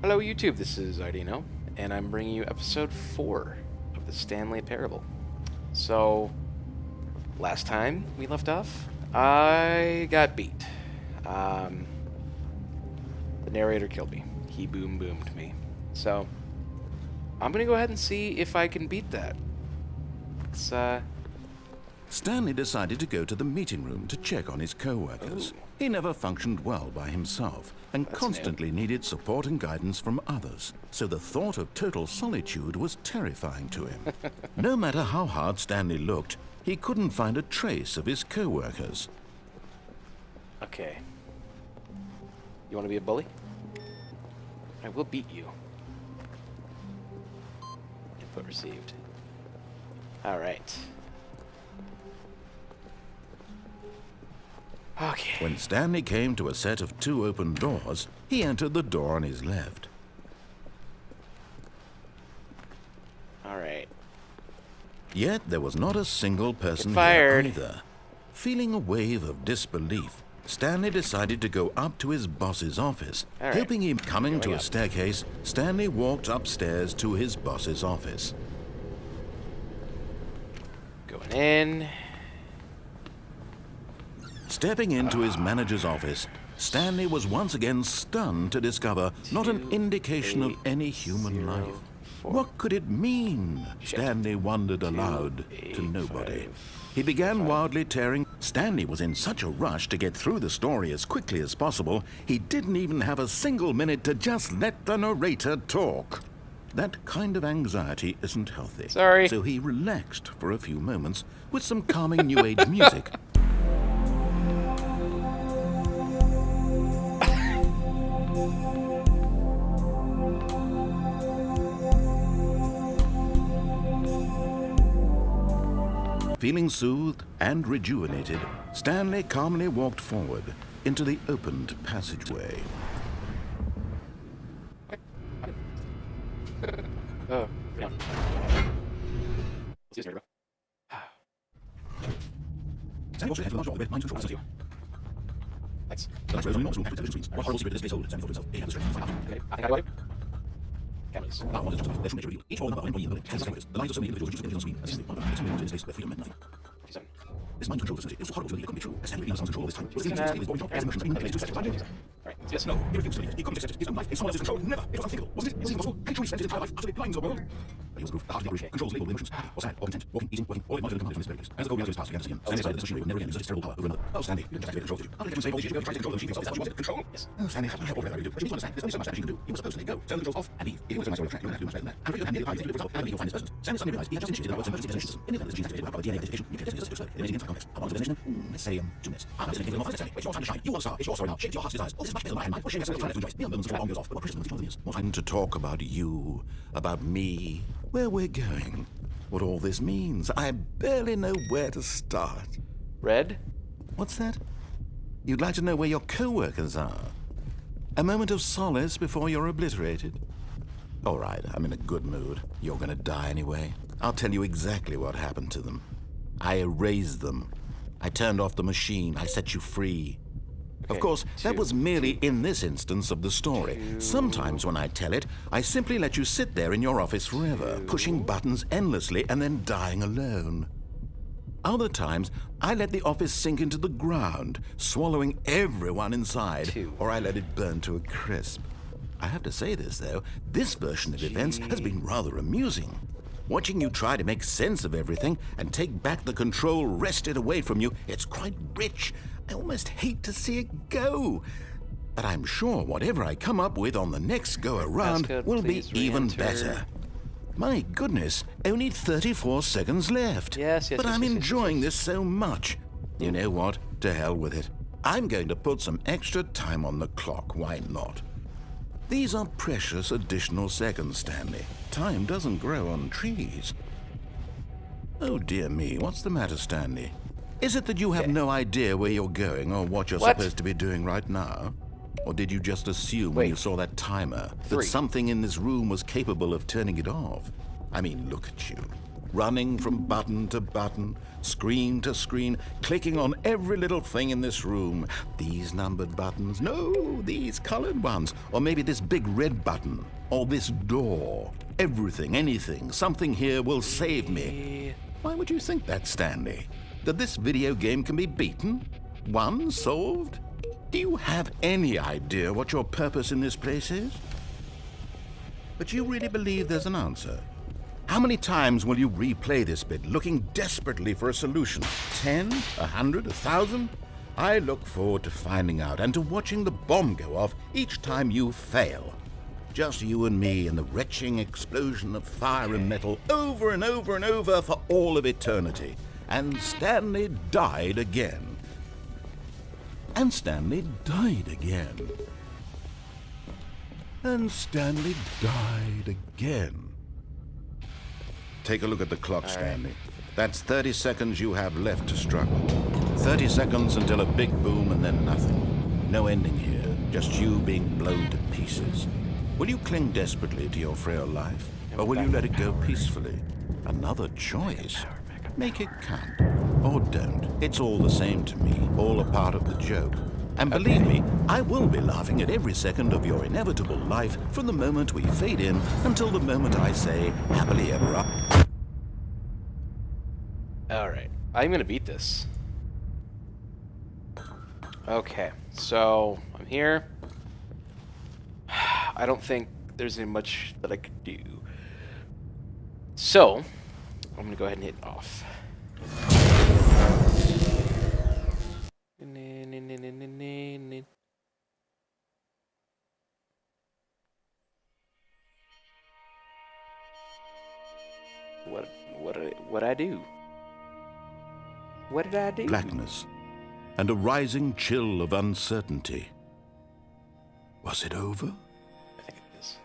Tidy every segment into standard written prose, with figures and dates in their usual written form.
Hello YouTube, this is iDeNoh, and I'm bringing you episode 4 of the Stanley parable. So, last time we left off, I got beat. The narrator killed me. He boomed me. So, I'm gonna go ahead and see if I can beat that. Stanley decided to go to the meeting room to check on his co-workers. He never functioned well by himself and constantly needed support and guidance from others, so the thought of total solitude was terrifying to him. No matter how hard Stanley looked, he couldn't find a trace of his co-workers. Okay. You want to be a bully? I will beat you. Input received. Alright. Okay. When Stanley came to a set of 2 open doors, he entered the door on his left. Alright. Yet there was not a single person fired. here either. Feeling a wave of disbelief, Stanley decided to go up to his boss's office. All right. Helping him coming to Going a up. staircase, Stanley walked upstairs to his boss's office. Going in. Stepping into his manager's office, Stanley was once again stunned to discover not an indication of any human life. What could it mean? Stanley wondered aloud to nobody. He began wildly tearing. Stanley was in such a rush to get through the story as quickly as possible, he didn't even have a single minute to just let the narrator talk. That kind of anxiety isn't healthy. Sorry. So he relaxed for a few moments with some calming New Age music. Feeling soothed and rejuvenated, Stanley calmly walked forward into the opened passageway. Oh, yeah. Let's use here, Lights. Okay, I think I got it. Cameras. This mind control facility is horrible to me. It couldn't be true. Stanley lost control all this time. Right. Yes. No, everything was he couldn't accept it. His own life, in someone else's control. Never. It was unthinkable, wasn't it? Was it impossible? Had he truly spent his entire life utterly blind to the world? But he was proof. The heart of the operation controls label emotions, happy or sad or content, walking, eating, working, all it wanted to come from this very place. As the whole reality was passed against him, Stanley decided this machinery would never again exert its terrible power over another. Oh, Stanley, you didn't just activate control, did you? How did everyone say all these years ago, trying to control the machine yourself? Is that what you wanted? Control? Yes. Oh, Stanley, how much help do? But you need to understand, there's only so much that machine can do. You were supposed to let go, turn the controls off, and leave. If you want to turn my story track, you don't have to do much better than that. And for you to hand me the power, you think, for example, how do you find this person? Stanley suddenly realized he had just initiated the world's emergency detection system. In the event that the machine activated, the DNA identification, you can test this to slow. The amazing entire complex. How long is the detonation? Let's say 2 minutes. I'm listening to the Stanley. It's your time to shine. You are a star. It's your story now. Shape your heart's desires. All this is much bigger than my mind. We're sharing ourselves trying to enjoy. Beyond moments before the bomb goes off. But what precious moments each one of them is. More time to talk about you, about me, where we're going, what all this means. I barely know where to start. Red. What's that? You'd like to know where your co-workers are? A moment of solace before you're obliterated? All right, I'm in a good mood. You're gonna die anyway. I'll tell you exactly what happened to them. I erased them. I turned off the machine. I set you free. Of course, that was merely in this instance of the story. Sometimes when I tell it, I simply let you sit there in your office forever, pushing buttons endlessly and then dying alone. Other times, I let the office sink into the ground, swallowing everyone inside, or I let it burn to a crisp. I have to say this, though, this version of events has been rather amusing. Watching you try to make sense of everything and take back the control wrested away from you, it's quite rich. I almost hate to see it go. But I'm sure whatever I come up with on the next go-around will be even better. My goodness, only 34 seconds left. Yes, but I'm enjoying this so much. You know what? To hell with it. I'm going to put some extra time on the clock. Why not? These are precious additional seconds, Stanley. Time doesn't grow on trees. Oh dear me, what's the matter, Stanley? Is it that you have no idea where you're going or what you're supposed to be doing right now? Or did you just assume when you saw that timer that something in this room was capable of turning it off? I mean, look at you. running from button to button, screen to screen, clicking on every little thing in this room. These numbered buttons, no, these colored ones, or maybe this big red button, or this door. Everything, anything, something here will save me. Why would you think that, Stanley? That this video game can be beaten? Won? Solved? Do you have any idea what your purpose in this place is? But you really believe there's an answer? How many times will you replay this bit, looking desperately for a solution? 10? 100? 1,000? I look forward to finding out and to watching the bomb go off each time you fail. Just you and me and the retching explosion of fire and metal over and over and over for all of eternity. And Stanley died again. And Stanley died again. And Stanley died again. Take a look at the clock, Stanley. That's 30 seconds you have left to struggle. 30 seconds until a big boom and then nothing. No ending here, just you being blown to pieces. Will you cling desperately to your frail life, or will you let it go peacefully? Another choice. Make it count. Or don't. It's all the same to me, all a part of the joke. And believe me, I will be laughing at every second of your inevitable life from the moment we fade in until the moment I say, happily ever after. Alright, I'm gonna beat this. Okay, so I'm here. I don't think there's any much that I could do. So, I'm gonna go ahead and hit off. What I do? What did I do? Blackness and a rising chill of uncertainty. Was it over? I think it is.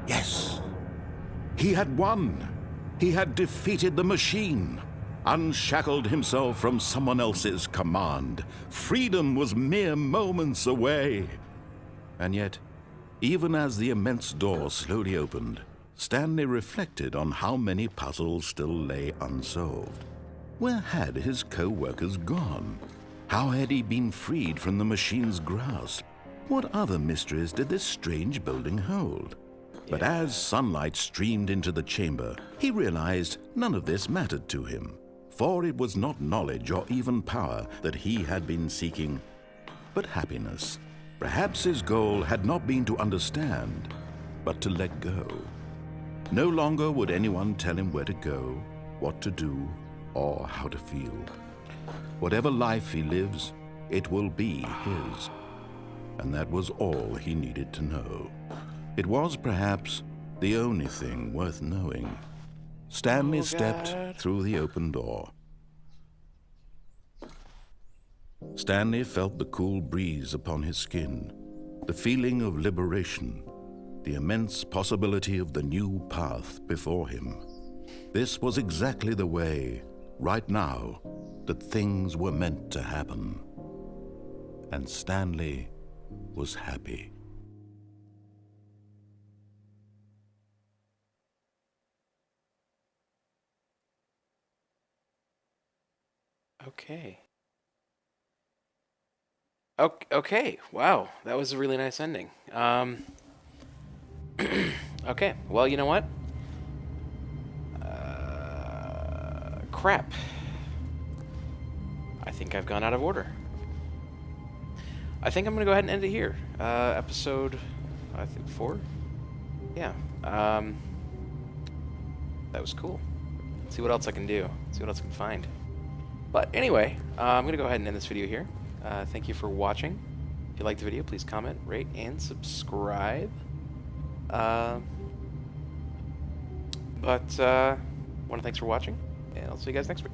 Yes. He had won. He had defeated the machine, unshackled himself from someone else's command. Freedom was mere moments away. And yet, even as the immense door slowly opened, Stanley reflected on how many puzzles still lay unsolved. Where had his co-workers gone? How had he been freed from the machine's grasp? What other mysteries did this strange building hold? But as sunlight streamed into the chamber, he realized none of this mattered to him, for it was not knowledge or even power that he had been seeking, but happiness. Perhaps his goal had not been to understand, but to let go. No longer would anyone tell him where to go, what to do, or how to feel. Whatever life he lives, it will be his. And that was all he needed to know. It was perhaps the only thing worth knowing. Stanley stepped through the open door. Stanley felt the cool breeze upon his skin, the feeling of liberation, the immense possibility of the new path before him. This was exactly the way, right now, that things were meant to happen. And Stanley was happy. Okay. Okay. Wow, that was a really nice ending. Okay. Well, you know what? Crap. I think I've gone out of order. I think I'm gonna go ahead and end it here. Episode, I think 4. Yeah. That was cool. See what else I can do. See what else I can find. But anyway, I'm going to go ahead and end this video here. Thank you for watching. If you liked the video, please comment, rate, and subscribe. Thanks for watching, and I'll see you guys next week.